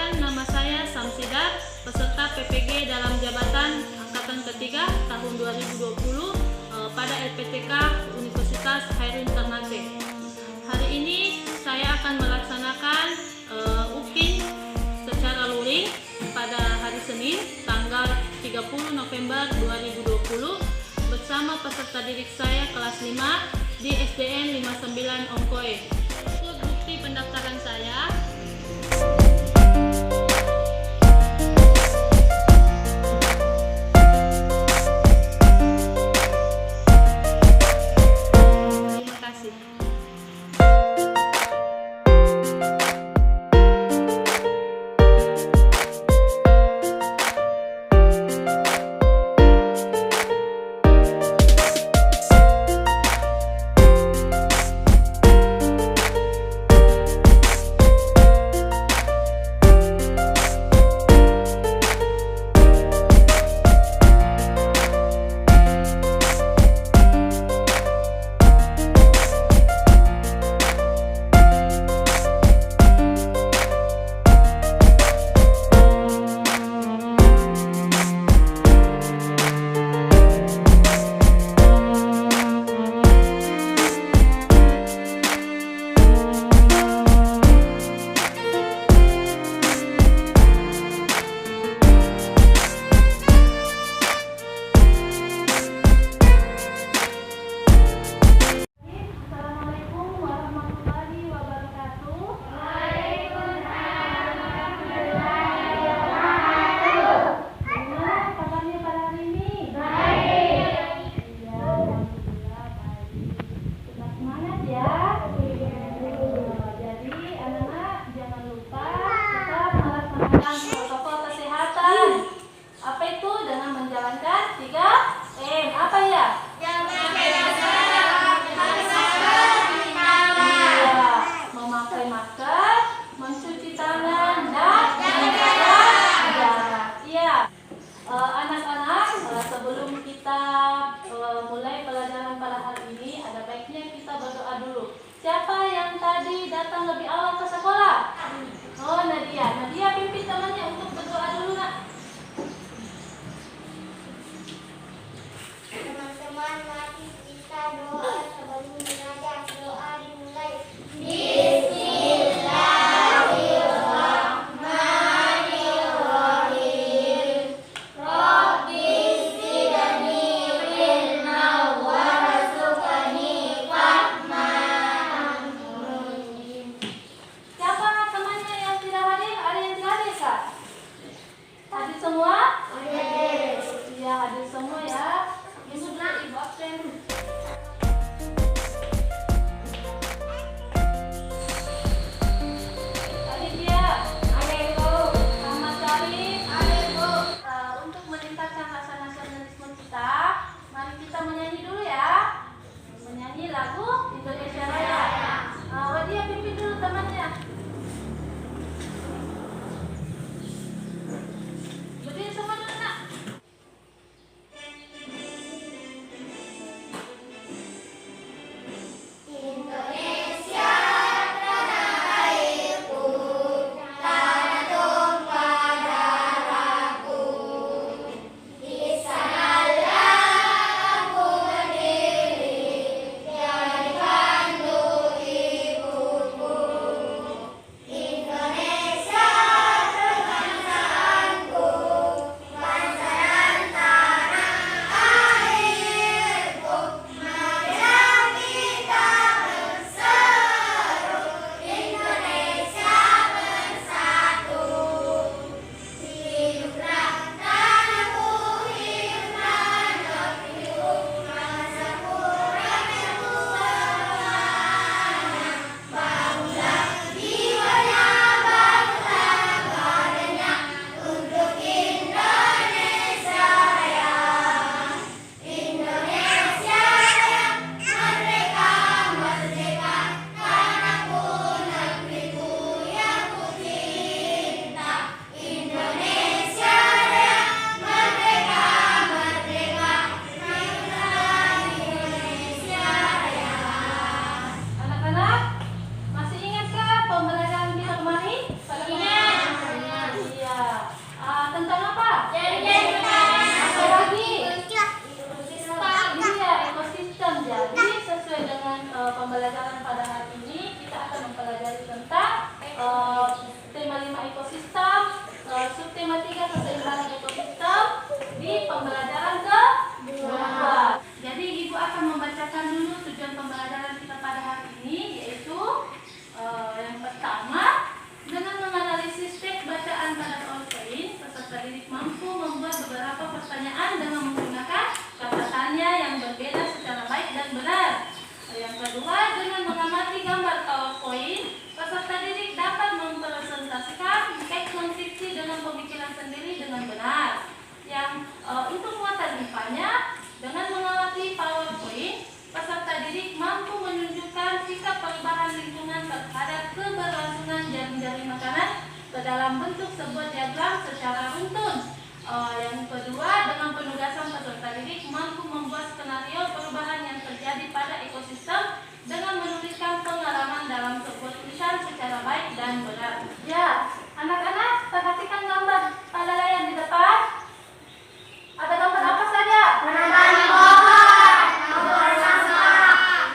Perkenalkan, nama saya Samsidat, peserta PPG dalam jabatan Angkatan Ketiga tahun 2020 pada LPTK Universitas Hairun Ternate. Hari ini saya akan melaksanakan UKIN secara luring pada hari Senin tanggal 30 November 2020 bersama peserta didik saya kelas 5 di SDN 59 Ongkoe. Untuk bukti pendaftaran saya, terima kasih. Protokol kesehatan. Apa itu? Dengan menjalankan 3M. Apa ya? Memakai masker, mencuci tangan, dan menjaga jarak. Iya. Anak-anak, sebelum kita mulai pelajaran pada hari ini, ada baiknya kita berdoa dulu. Siapa yang tadi datang lebih awal ke sekolah? Oh, Nadia. Nadia pimpin temannya untuk berdoa dulu, nak. Teman-teman, mari kita doa sebelum belajar. Doa dimulai. Bismillahirrahmanirrahim. Rabbi zidni ilman warzuqni fahman. Siapa temannya yang tidak hadir? Ada yang tidak hadir, Kak? Hadir semua? Iya, hadir semua ya. Ibu nak, ibu absen. Aditya, Muhammad Karim, untuk meningkatkan rasa nasionalisme kita, mari kita menyanyi dulu ya. Menyanyi lagu Indonesia Raya. Wadia pimpin dulu temannya. Berdiri semua dulu, nak. tema 3 keseimbangan ekosistem di pembelajaran ke-2. Jadi Ibu akan membacakan dulu tujuan pembelajaran kita pada hari ini, yaitu yang pertama, dengan menganalisis teks bacaan pada PowerPoint, peserta didik mampu membuat beberapa pertanyaan dengan menggunakan kata tanya yang berbeda secara baik dan benar. Yang kedua, dengan mengamati gambar PowerPoint, peserta didik dapat mempresentasikan teks non-fiksi dengan pemikiran sendiri dengan benar. Yang untuk muatan IPA-nya, dengan mengamati PowerPoint, peserta didik mampu menunjukkan sikap perubahan lingkungan terhadap keberlangsungan jaring-jaring makanan ke dalam bentuk sebuah diagram secara runtun. Yang kedua, dengan penugasan peserta didik mampu membuat skenario perubahan yang terjadi pada ekosistem dengan menuliskan pengalaman dalam sebuah tulisan secara baik dan benar. Ya, anak-anak perhatikan gambar pada layar di depan. Ada gambar apa saja? Menebang pohon,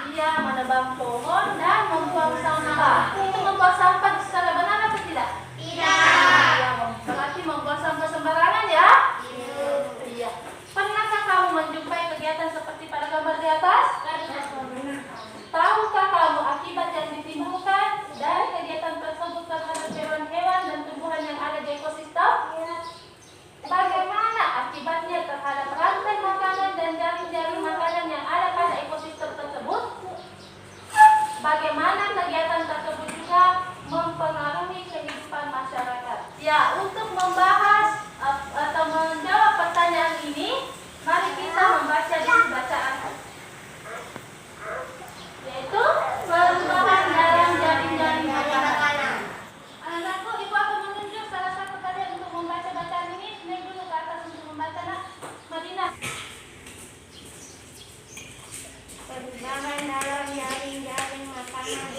Iya, menebang pohon dan membuang sampah. Itu membuang sampah secara benar atau tidak? tidak. Iya, berarti membuang sampah sembarangan ya? Iya. Pernahkah kamu menjumpai kegiatan seperti pada gambar di atas? Tahukah kamu akibat yang ditimbulkan dari kegiatan tersebut terhadap hewan-hewan dan tumbuhan yang ada di ekosistem? Bagaimana akibatnya terhadap rantai makanan dan jaring-jaring makanan yang ada pada ekosistem tersebut? Bagaimana kegiatan tersebut juga mempengaruhi kehidupan masyarakat? Ya, untuk membahas atau menjawab pertanyaan ini, mari kita membaca dulu bacaan, yaitu perubahan dalam jaring-jaring makanan. Anak-anakku, Ibu akan menunjuk salah satu kalian untuk membaca bacaan ini. Naik dulu ke atas untuk membaca, nak. Madinah. Perubahan dalam jaring-jaring makanan.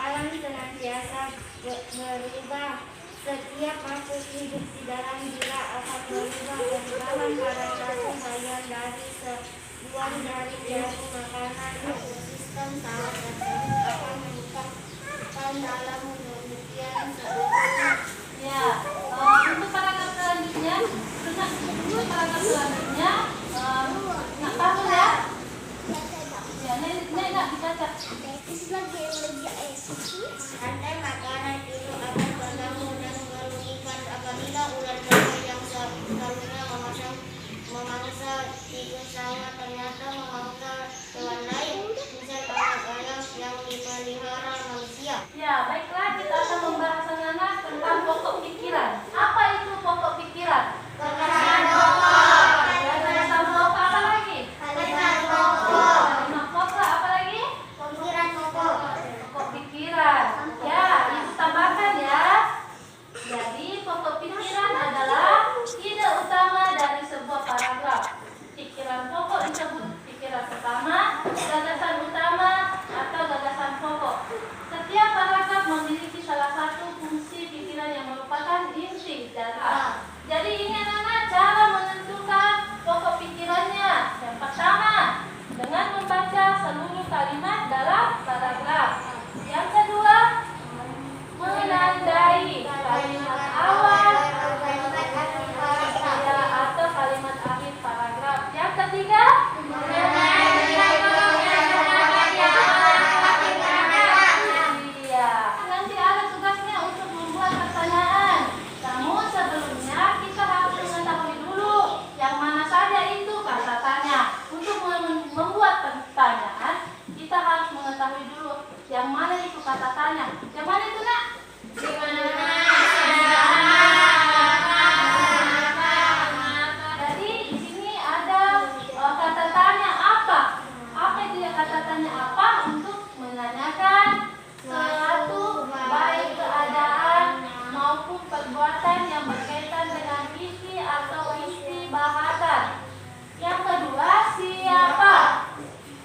Alam senantiasa berubah. Setiap makhluk hidup di dalam jura akan berubah. Perubahan pada satu bagian dari sebuah jaring-jaring makanan ekosistem salah tersebut akan menyebabkan dalam demikian sebetulnya. Ya, untuk paragraf selanjutnya, nak tahu ya? Ya, nak dibaca. Rantai makanan itu akan bergabung dan merugikan apabila ular-ular yang sebelumnya memangsa tikus-sawah ternyata memangsa hewan lain, misal anak-anak yang dipelihara manusia. Ya, baiklah, kita akan membahas anak tentang pokok pikiran. Apa itu pokok pikiran? Gagasan pokok. Gagasan pokok apa lagi? Kalimat pokok. Kalimat pokok apa lagi? Pemikiran pokok. Pokok pikiran. Ya, Ibu tambahkan ya. Jadi, pokok pikiran adalah ide utama dari sebuah paragraf. Pikiran pokok disebut pikiran pertama, gagasan utama, atau gagasan pokok. Setiap paragraf memiliki salah satu fungsi pikiran yang merupakan inti dasar. Jadi ini anak-anak cara menentukan pokok pikirannya. Yang pertama, dengan membaca seluruh kalimat dalam paragraf. Yang kedua, menandai kalimat awal atau kalimat akhir paragraf. Yang ketiga, iya, nanti ada tugasnya untuk membuat pertanyaan. Namun sebelumnya kita harus mengetahui dulu yang mana saja itu kata tanya. Untuk membuat pertanyaan, kita harus mengetahui dulu yang mana itu kata tanya. Yang mana itu, nak? Jadi di sini ada kata tanya apa? Apa itu ya kata tanya apa? Untuk menanyakan suatu baik keadaan maupun perbuatan yang berkaitan dengan isi atau isi bahasan. Yang kedua, siapa?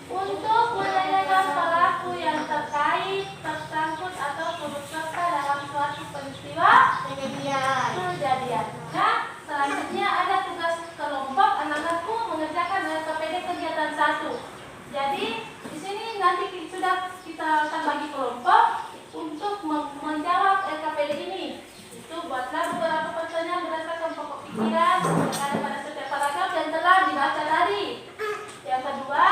Untuk menanyakan pelaku yang terkait, tersangkut atau turut serta dalam suatu peristiwa kejadian. Nah, selanjutnya ada tugas kelompok. Anak-anakku mengerjakan LKPD kegiatan 1. Jadi di sini nanti sudah kita akan bagi kelompok untuk menjawab LKPD ini. Itu buatlah beberapa pertanyaan berdasarkan yang ada pada setiap paragraf yang telah dibaca tadi. Yang kedua,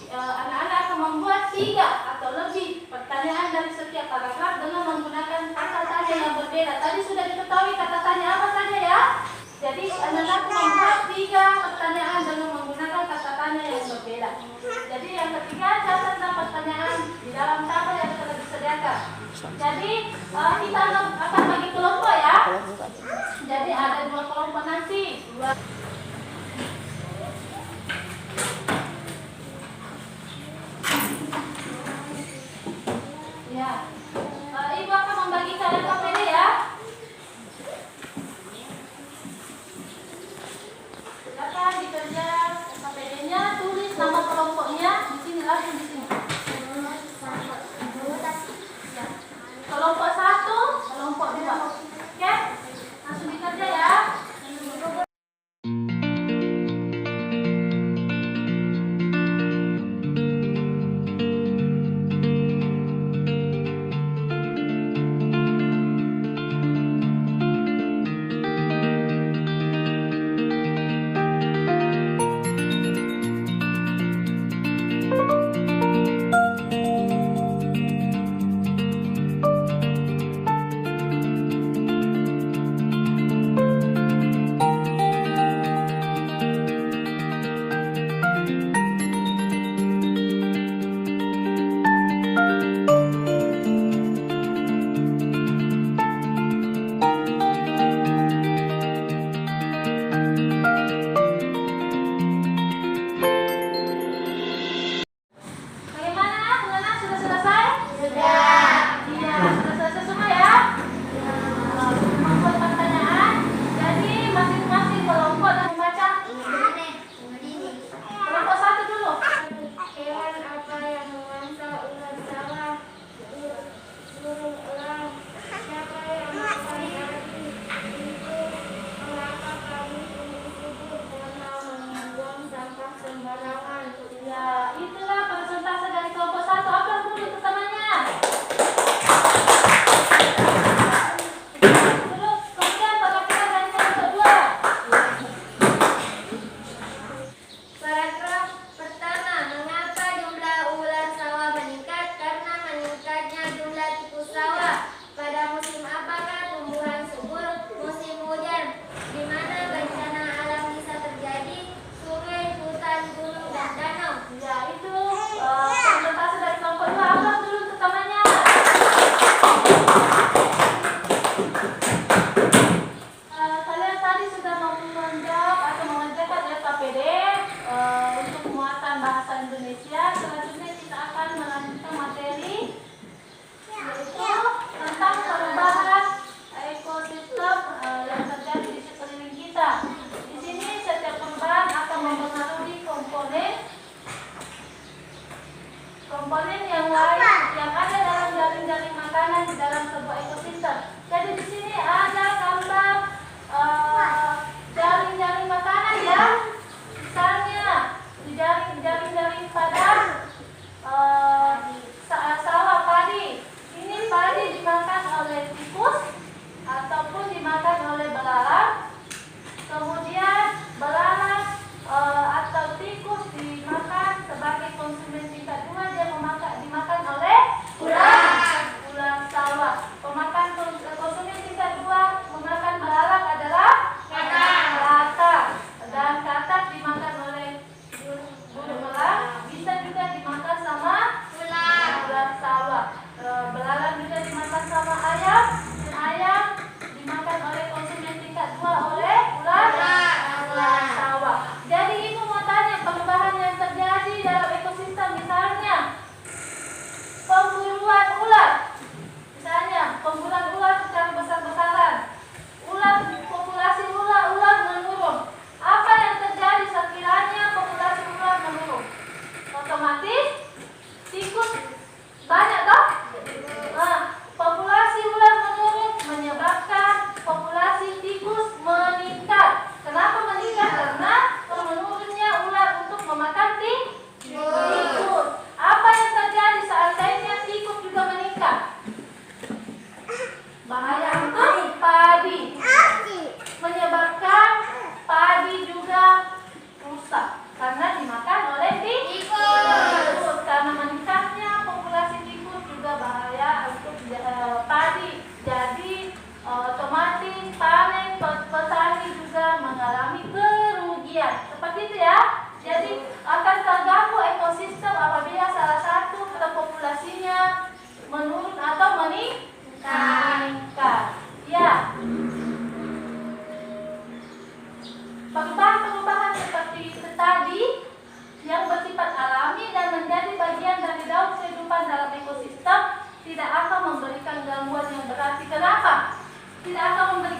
anak-anak akan membuat 3 atau lebih pertanyaan dari setiap paragraf dengan menggunakan kata tanya yang berbeda. Tadi sudah diketahui kata tanya apa saja ya. Jadi anak-anak membuat 3 pertanyaan dengan menggunakan kata tanya yang berbeda. Jadi yang ketiga, catatlah pertanyaan di dalam tabel yang telah disediakan. Jadi kita akan bagi kelompok ya. Jadi ada 2 kelompok nanti.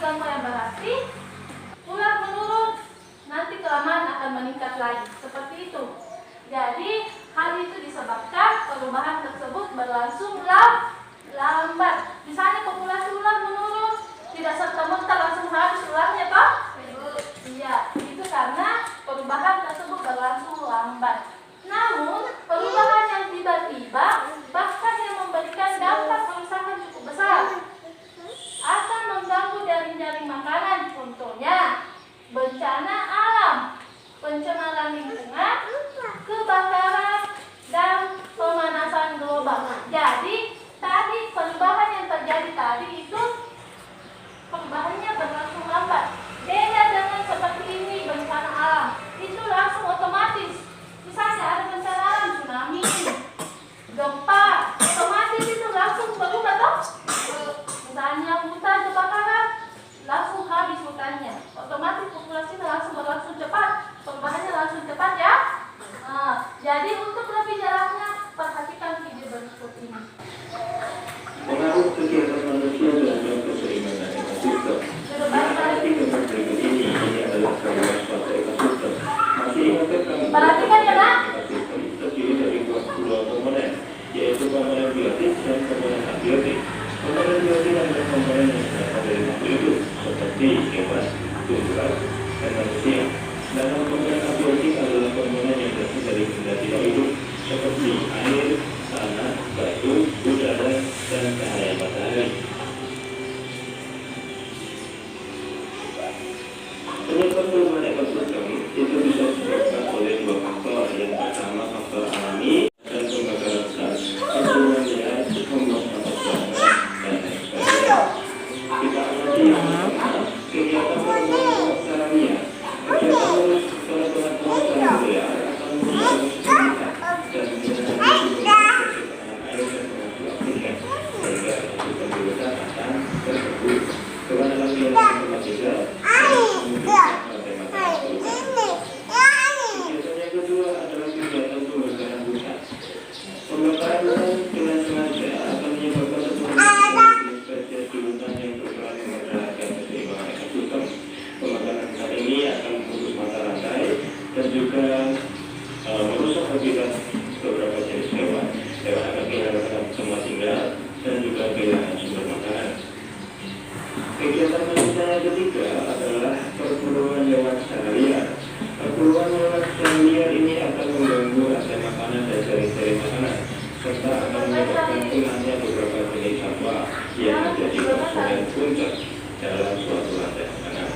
gamma yang berarti ular menurun, nanti kelamaan akan meningkat lagi. Seperti itu. Jadi hal itu disebabkan perubahan tersebut berlangsung lambat. Misalnya populasi ular menurun, tidak serta-merta langsung habis ularnya, toh? Iya, itu karena perubahan tersebut berlangsung lambat. Namun, perubahan yang tiba-tiba bahkan yang memberikan dampak kerusakan cukup besar akan mengganggu jaring-jaring makanan. Contohnya, bencana alam, pencemaran lingkungan, kebakaran, dan pemanasan global. Jadi, tadi perubahan yang terjadi tadi itu perubahannya berlangsung lambat. Beda dengan seperti ini bencana alam, itu langsung otomatis. Misalnya ada bencana alam, tsunami, gempa, otomatis itu langsung berubah toh. Misalnya hutan kebakaran, langsung habis hutannya. Otomatis populasinya langsung cepat, perubahannya langsung cepat ya. Jadi untuk lebih jelasnya perhatikan video berikut ini. Pengaruh kegiatan manusia terhadap keseimbangan ekosistem. Berikut ini adalah gambaran suatu ekosistem. Masih ingatkah kamu? Perhatikan ya, Nak. Ekosistem terdiri dari dua komponen, yaitu komponen biotik dan komponen abiotik. Komponen biotik adalah komponen yang berasal dari makhluk hidup seperti hewan, tumbuhan, dan manusia. Dalam komponen abiotik adalah komponen yang berasal dari benda tidak hidup seperti air, tanah, batu, udara, dan cahaya matahari. Penyebab perubahan ekosistem itu bisa disebabkan oleh dua faktor. Yang pertama faktor alami dan pembakaran gas, kedua liar, pembuangan oksigen, dan eksperimen. Kita amati yang pertama, kegiatan pembuangan secara liar. Kegiatan pembuangan secara liar akan merusak kehidupan dan mengenai air dan oksigen sehingga ekosistem dirusak akan tersebut. Kepada latihan yang ketiga, kegiatan yang kedua adalah kegiatan pembakaran hutan. Pembakaran hutan dengan sengaja akan menyebabkan spesies di hutan yang berperan mempertahankan keseimbangan ekosistem. Pembakaran hutan ini akan memutus mata rantai dan juga merusak habitat beberapa jenis hewan. Hewan akan kehilangan tempat tinggal dan juga kehilangan sumber makanan. Kegiatan manusia yang ketiga adalah perburuan hewan secara liar. Perburuan hewan secara liar ini akan mengganggu rantai makanan dan jaring-jaring makanan, serta akan menyebabkan punahnya beberapa jenis satwa yang menjadi konsumen puncak dalam suatu rantai makanan.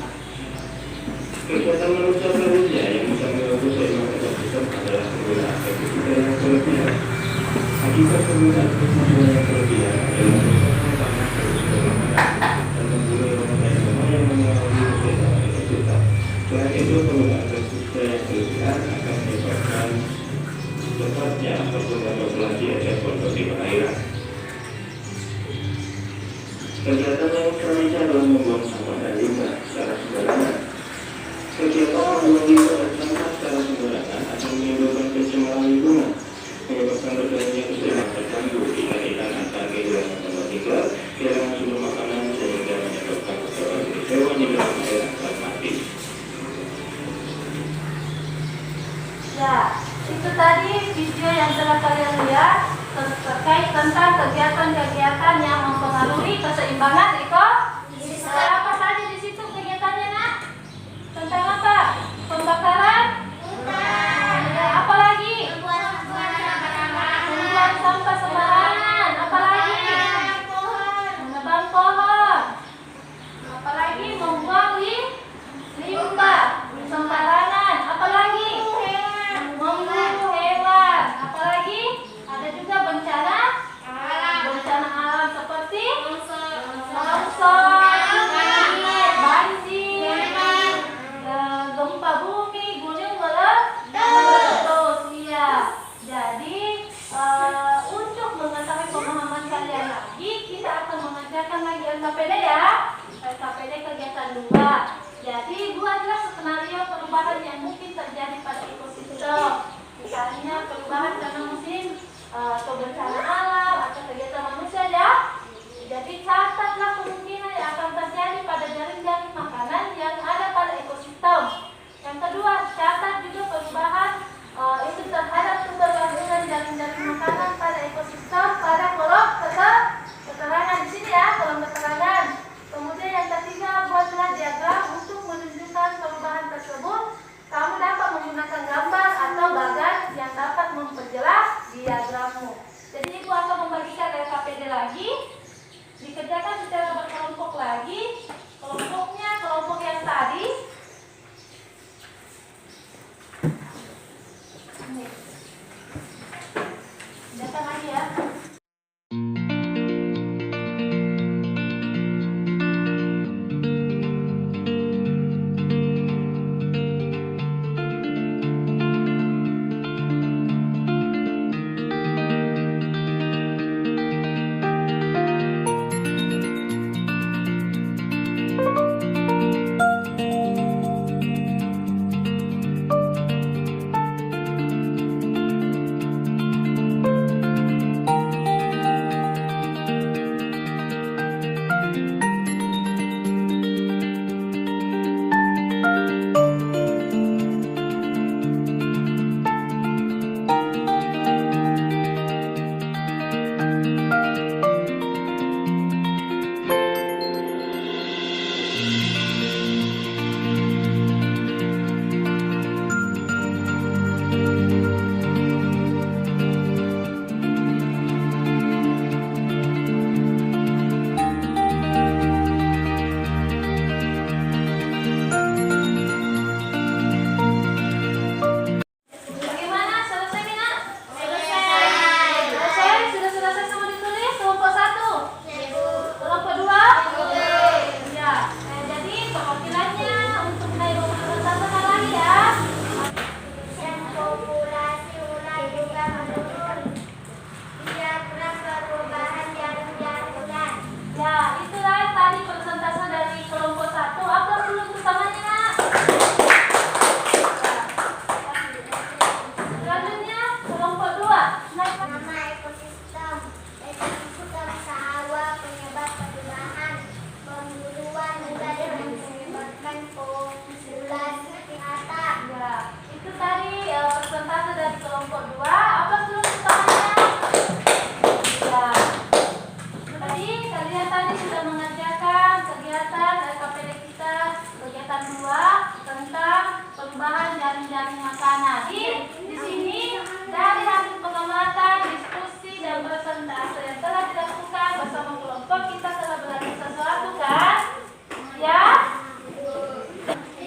Kegiatan manusia selanjutnya yang bisa mengganggu keseimbangan ekosistem adalah penggunaan pestisida yang berlebihan. Akibat penggunaan pestisida yang berlebihan adalah rusaknya tanah dan sumber makanan dan membunuh hewan-hewan yang mengalami keseimbangan ekosistem. Selain itu, penggunaan pestisida yang berlebihan akan menyebabkan cepatnya pertumbuhan populasi ekosistem di perairan. Kegiatan yang selanjutnya adalah membuang sampah dan limbah secara sembarangan. Kegiatan membuang limbah dan sampah secara sembarangan akan menimbulkan pencemaran lingkungan, menyebabkan terjadinya keseimbangan terganggu. Ikan-ikan akan kehilangan tempat tinggal, kehilangan sumber makanan, sehingga menyebabkan beberapa jenis hewan di dalam air akan mati. Ya, itu tadi video yang telah kalian lihat terkait tentang kegiatan-kegiatan yang mempengaruhi keseimbangan ekosistem. Apa saja di situ kegiatannya, Nak? Tentang apa? Pembakaran? Ya, apa lagi? Membuang sampah sembarangan. Apa lagi? Menebang pohon. Apa lagi? Membuang limbah sembarangan. Apa lagi? Membunuh hewan. Apa lagi? Ada juga bencana alam seperti longsor, banjir, gempa bumi, gunung meletus. Iya. Jadi untuk mengetahui pemahaman kalian lagi, kita akan mengerjakan lagi LKPD ya. LKPD kegiatan 2. Jadi buatlah skenario perubahan yang mungkin terjadi pada ekosistem. Misalnya perubahan karena musim atau bencana alam atau kegiatan manusia ya. Jadi catatlah kemungkinan yang akan terjadi pada jaring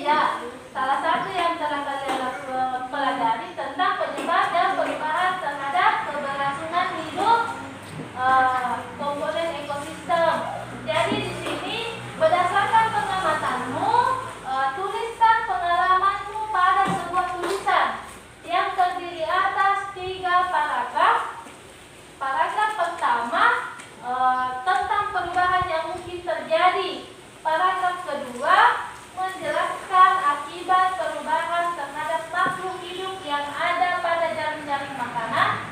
Ya, salah satu yang telah kalian pelajari tentang penyebab dan perubahan terhadap keberlangsungan hidup komponen ekosistem. Jadi di sini berdasarkan pengamatanmu, tuliskan pengalamanmu pada sebuah tulisan yang terdiri atas 3 paragraf. Paragraf pertama tentang perubahan yang mungkin terjadi. Paragraf kedua menjelaskan akibat perubahan terhadap makhluk hidup yang ada pada jaring-jaring makanan.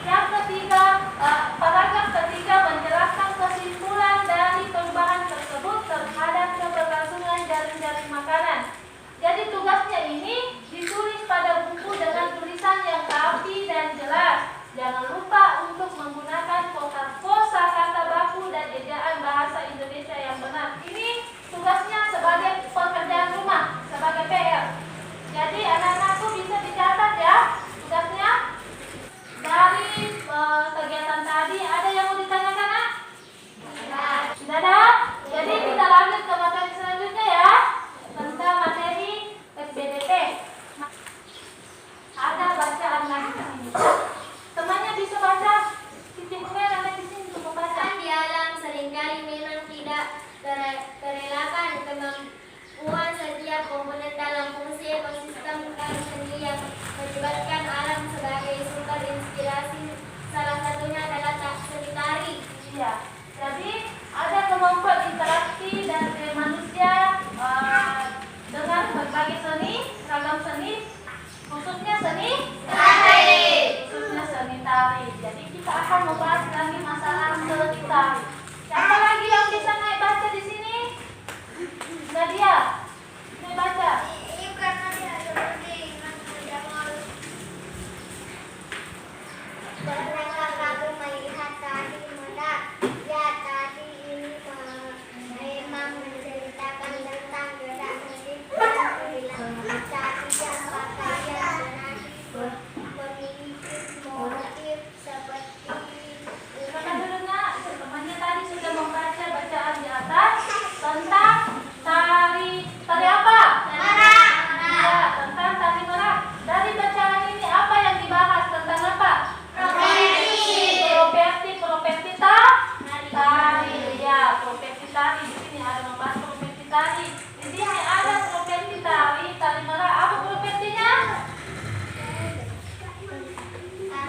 Yang ketiga, paragraf ketiga menjelaskan kesimpulan dari perubahan tersebut terhadap keberlangsungan jaring-jaring makanan. Jadi tugasnya ini ditulis pada buku dengan tulisan yang rapi dan jelas. Jangan lupa untuk menggunakan kosakata baku dan ejaan bahasa Indonesia yang benar. Ini tugasnya sebagai pekerjaan rumah, sebagai PR. Jadi anak-anakku bisa dicatat ya tugasnya. Dari kegiatan tadi ada yang mau ditanyakan, Nak? Tidak ada? Jadi kita lanjut ke materi selanjutnya ya, tentang materi SBDP. Ada bacaan lagi di sini. Temannya bisa baca, titik-titiknya ada di sini untuk membaca. Di alam seringkali memang tidak terelakkan kemampuan setiap komponen dalam fungsi ekosistem itu sendiri yang melibatkan alam sebagai sumber inspirasi. Salah satunya adalah seni tari. Iya. Jadi ada kemampuan interaksi dari manusia dengan berbagai seni, ragam seni, khususnya seni tari. Khususnya seni tari. Jadi kita akan membahas lagi masalah seni tari. Siapa lagi yang bisa naik baca di sini? Nadia, naik baca. Ini karena dia seperti pernahkah kamu melihat tadi muda? Ya, tadi ini memang menceritakan tentang gerak medik dan perilaku tadi yang pakaian memiliki motif seperti Kita dulu nak, temannya tadi sudah membaca bacaan di atas tentang tari apa? merak. Ya, tentang tari merak. Dari bacaan ini apa yang dibahas tentang apa? Properti tari. Ya, properti tari. Di sini ada membahas properti tari. Di sini ada properti tari merak. Apa propertinya?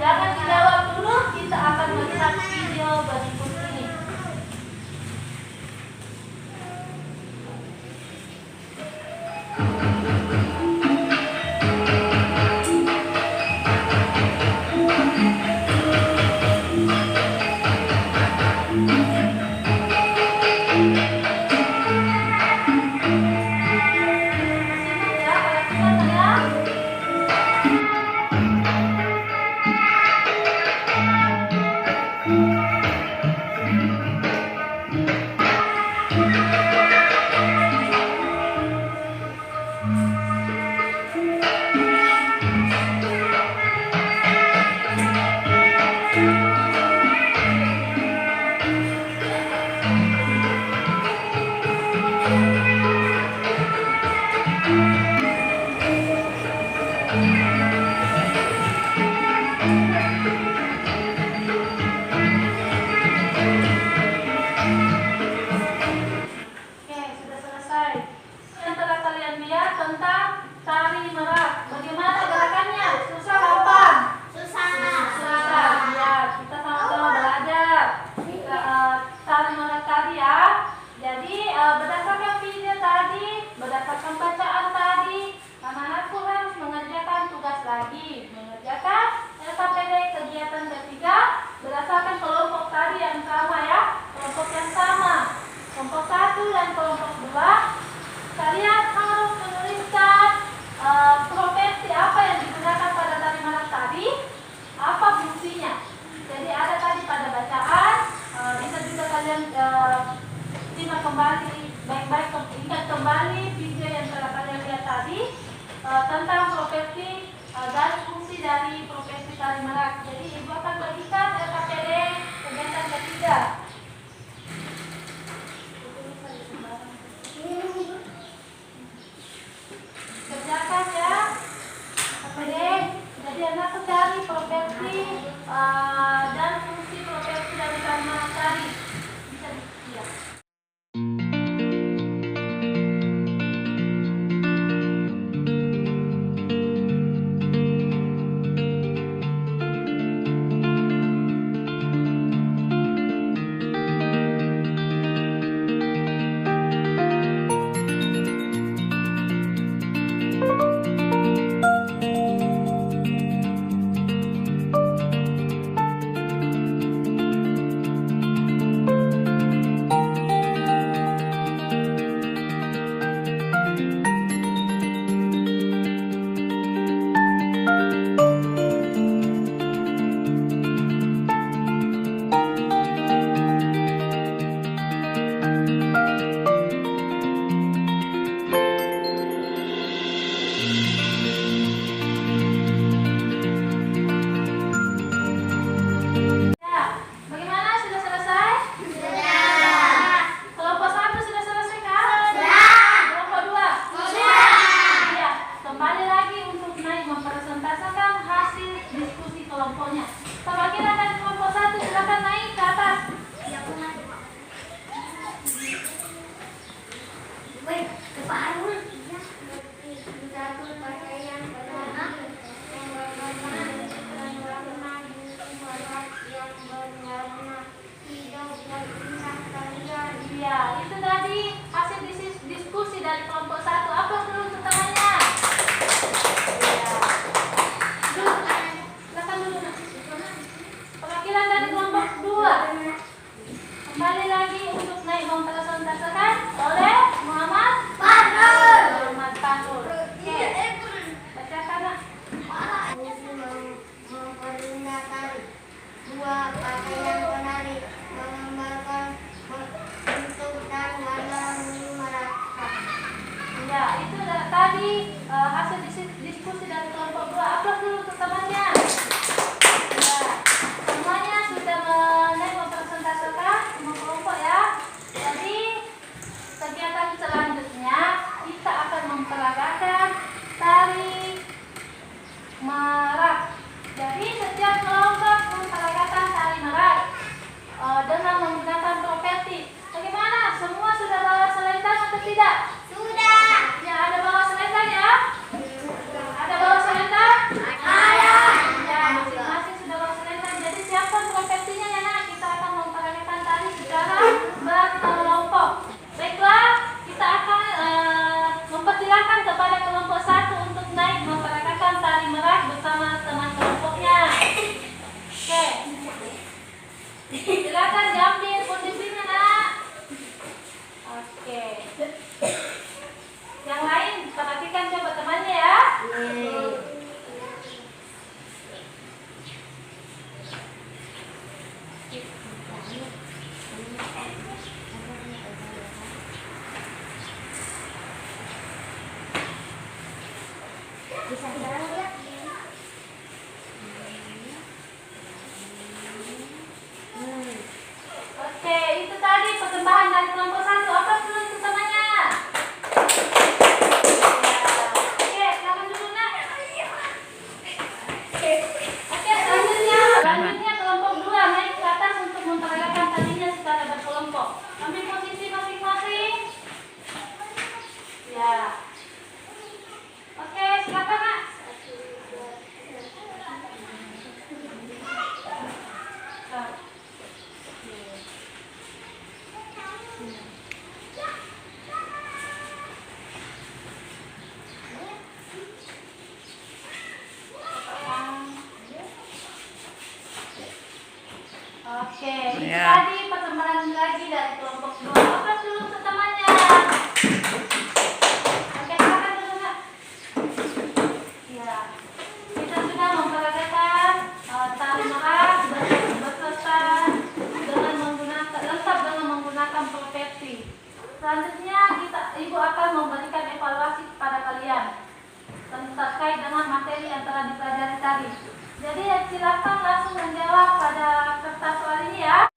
Jangan dijawab dulu, kita akan melihat video berikut ini. Simak ya, perhatikan ya. Oke, sudah selesai. Yang telah kalian lihat tentang tari merak. Bagaimana gerakannya? Susah gampang? Susah. Ya, kita sama-sama belajar tari merak tadi ya. Jadi berdasarkan video tadi, berdasarkan bacaan tadi, anak-anakku harus mengerjakan tugas lagi, mengerjakan LKPD kegiatan ketiga berdasarkan kelompok tadi yang sama ya, kelompok yang sama. Kelompok 1 dan kelompok 2, kalian harus menuliskan profesi apa yang digunakan pada tari merak tadi, apa fungsinya. Jadi ada tadi pada bacaan, bisa juga kalian simak kembali baik-baik, ingat kembali video yang telah kalian lihat tadi tentang profesi dan fungsi dari profesi tari merak. Jadi ibu akan bagikan LKPD kegiatan ketiga. tadi hasil diskusi dari kelompok 2. Aplaus dulu untuk temannya. Ya, semuanya sudah mempresentasikan semua kelompok ya. Jadi kegiatan selanjutnya kita akan memperagakan tari merak. Jadi setiap kelompok memperagakan tari merak dengan menggunakan profesi. Bagaimana? Semua sudah bawa selendang atau tidak? Sudah. Ya, ada bawa selendang ya? Ada bawa selendang? Ada. Ya, masing-masing sudah bawa selendang. Jadi siapkan profesinya ya nak. Kita akan memperagakan tari secara berkelompok. Baiklah, kita akan mempersilakan kepada kelompok 1 untuk naik memperagakan tari merak bersama teman kelompoknya. Oke. Silakan diambil posisinya nak. Oke. Yang lain perhatikan coba temannya ya. Bisa sekarang ya? Oke, itu tadi persembahan dari kelompok 1. Apa dulu itu temannya? Ya. Oke, silakan dulu nak. Oke, selanjutnya kelompok 2 naik ke atas untuk memperagakan tarinya secara berkelompok. Ambil posisi masing-masing. Ya. Oke, silakan nak. Oke, itu tadi persembahan lagi dari kelompok 2. Apa dulu untuk temannya? Oke, silakan dulu nak. Ya, kita sudah memperagakan tari merak beserta dengan menggunakan lengkap dengan menggunakan profesi. Selanjutnya ibu akan memberikan evaluasi kepada kalian terkait dengan materi yang telah dipelajari tadi. Jadi silakan langsung menjawab pada kertas soal ini ya.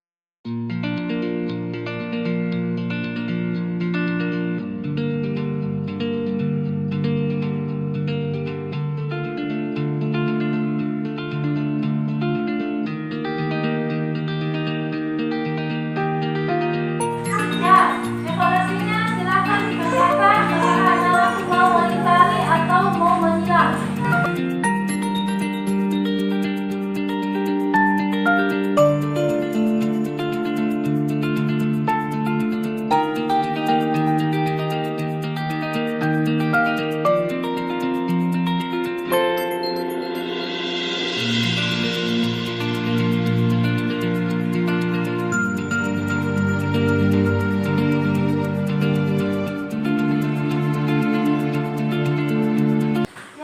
Ya, evaluasinya silakan dikerjakan apakah ada waktu mau menitari atau mau menyilang.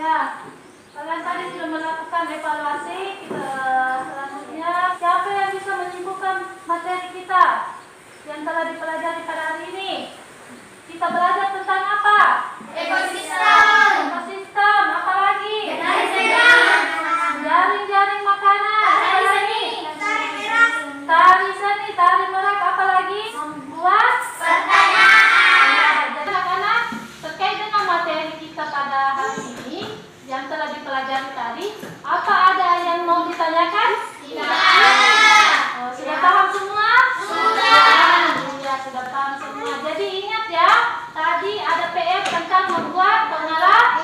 Ya, kalian tadi sudah melakukan evaluasi. Selanjutnya, siapa yang bisa menyimpulkan materi kita yang telah dipelajari pada hari ini? Kita belajar tentang apa? Ekosistem. Ekosistem, apa lagi? Jaring-jaring makanan, apa lagi? Tari seni, tari merak, apa lagi? Membuat jadi anak-anak, terkait dengan materi kita pada hari ini yang telah dipelajari tadi, apa ada yang mau ditanyakan? Sudah paham semua? Ya, sudah paham semua. Jadi ingat ya, tadi ada PR tentang membuat pengalaman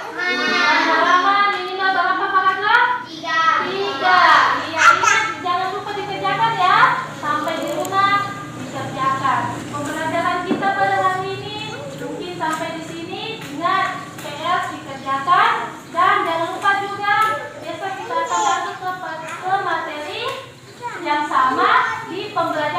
minimal berapa paragraf? 3. Iya, ingat, jangan lupa dikerjakan ya. Sampai di rumah dikerjakan. Pembelajaran kita pada hari ini mungkin sampai di sini. Ingat, PR dikerjakan dan jangan lupa juga besok kita akan masuk ke materi yang sama di pembelajaran